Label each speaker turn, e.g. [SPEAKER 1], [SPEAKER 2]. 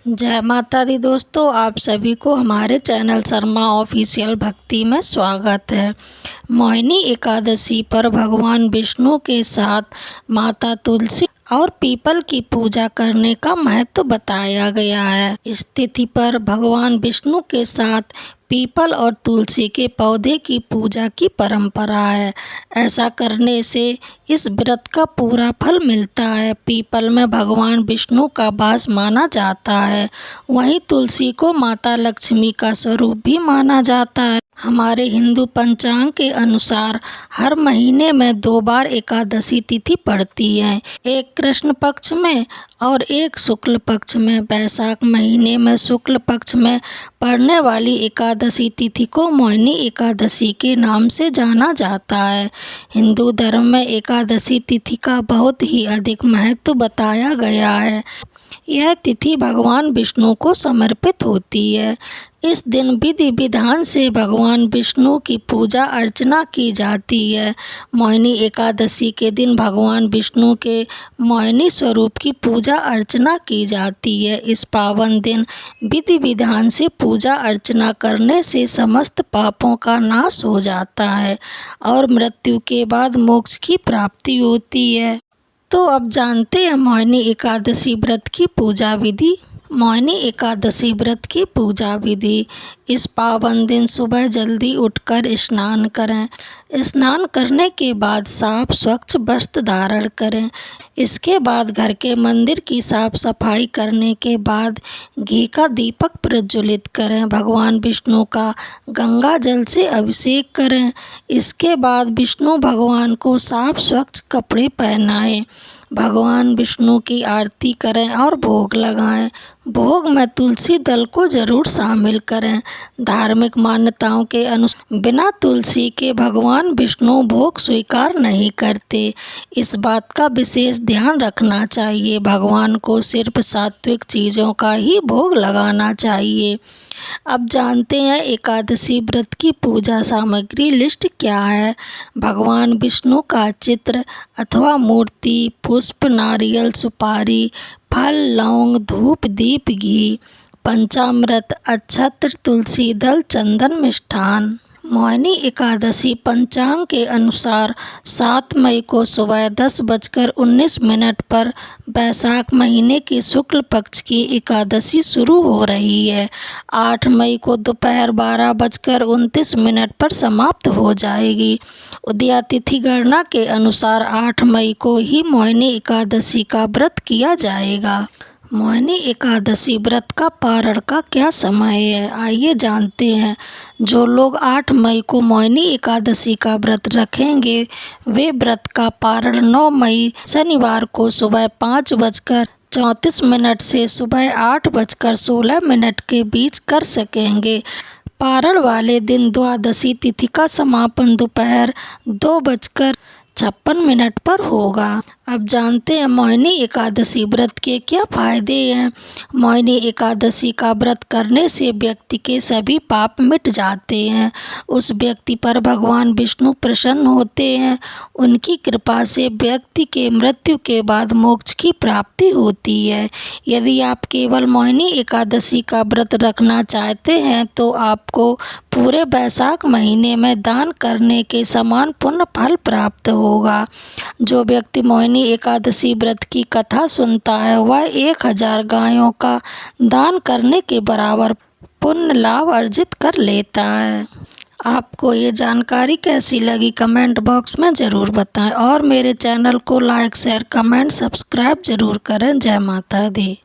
[SPEAKER 1] जय माता दी दोस्तों, आप सभी को हमारे चैनल शर्मा ऑफिशियल भक्ति में स्वागत है। मोहिनी एकादशी पर भगवान विष्णु के साथ माता तुलसी और पीपल की पूजा करने का महत्व बताया गया है। इस तिथि पर भगवान विष्णु के साथ पीपल और तुलसी के पौधे की पूजा की परंपरा है। ऐसा करने से इस व्रत का पूरा फल मिलता है। पीपल में भगवान विष्णु का वास माना जाता है, वहीं तुलसी को माता लक्ष्मी का स्वरूप भी माना जाता है। हमारे हिंदू पंचांग के अनुसार हर महीने में 2 बार एकादशी तिथि पड़ती है, एक कृष्ण पक्ष में और एक शुक्ल पक्ष में। बैसाख महीने में शुक्ल पक्ष में पड़ने वाली एकादशी तिथि को मोहिनी एकादशी के नाम से जाना जाता है। हिंदू धर्म में एकादशी तिथि का बहुत ही अधिक महत्व बताया गया है। यह तिथि भगवान विष्णु को समर्पित होती है। इस दिन विधि विधान से भगवान विष्णु की पूजा अर्चना की जाती है। मोहिनी एकादशी के दिन भगवान विष्णु के मोहिनी स्वरूप की पूजा अर्चना की जाती है। इस पावन दिन विधि विधान से पूजा अर्चना करने से समस्त पापों का नाश हो जाता है और मृत्यु के बाद मोक्ष की प्राप्ति होती है। तो अब जानते हैं मोहिनी एकादशी व्रत की पूजा विधि। मोहिनी एकादशी व्रत की पूजा विधि। इस पावन दिन सुबह जल्दी उठकर स्नान करें। स्नान करने के बाद साफ स्वच्छ वस्त्र धारण करें। इसके बाद घर के मंदिर की साफ सफाई करने के बाद घी का दीपक प्रज्वलित करें। भगवान विष्णु का गंगा जल से अभिषेक करें। इसके बाद विष्णु भगवान को साफ स्वच्छ कपड़े पहनाएं। भगवान विष्णु की आरती करें और भोग लगाएं। भोग में तुलसी दल को जरूर शामिल करें। धार्मिक मान्यताओं के अनुसार बिना तुलसी के भगवान विष्णु भोग स्वीकार नहीं करते। इस बात का विशेष ध्यान रखना चाहिए। भगवान को सिर्फ सात्विक चीज़ों का ही भोग लगाना चाहिए। अब जानते हैं एकादशी व्रत की पूजा सामग्री लिस्ट क्या है। भगवान विष्णु का चित्र अथवा मूर्ति, पुष्प, नारियल, सुपारी, फल, लौंग, धूप, दीप, घी, पंचामृत, अक्षत्र, तुलसी दल, चंदन, मिष्ठान। मोहिनी एकादशी पंचांग के अनुसार 7 मई को सुबह 10:19 पर बैसाख महीने के शुक्ल पक्ष की एकादशी शुरू हो रही है। 8 मई को दोपहर 12:29 पर समाप्त हो जाएगी। उदया तिथि गणना के अनुसार 8 मई को ही मोहिनी एकादशी का व्रत किया जाएगा। मोहिनी एकादशी व्रत का पारण का क्या समय है, आइए जानते हैं। जो लोग 8 मई को मोहिनी एकादशी का व्रत रखेंगे वे व्रत का पारण 9 मई शनिवार को सुबह 5:34 से सुबह 8:16 के बीच कर सकेंगे। पारण वाले दिन द्वादशी तिथि का समापन दोपहर 2:56 पर होगा। अब जानते हैं मोहिनी एकादशी व्रत के क्या फायदे हैं। मोहिनी एकादशी का व्रत करने से व्यक्ति के सभी पाप मिट जाते हैं। उस व्यक्ति पर भगवान विष्णु प्रसन्न होते हैं। उनकी कृपा से व्यक्ति के मृत्यु के बाद मोक्ष की प्राप्ति होती है। यदि आप केवल मोहिनी एकादशी का व्रत रखना चाहते हैं तो आपको पूरे बैसाख महीने में दान करने के समान पुण्य फल प्राप्त होगा। जो व्यक्ति मोहिनी एकादशी व्रत की कथा सुनता है वह 1000 गायों का दान करने के बराबर पुण्य लाभ अर्जित कर लेता है। आपको ये जानकारी कैसी लगी कमेंट बॉक्स में ज़रूर बताएं और मेरे चैनल को लाइक, शेयर, कमेंट, सब्सक्राइब ज़रूर करें। जय माता दी।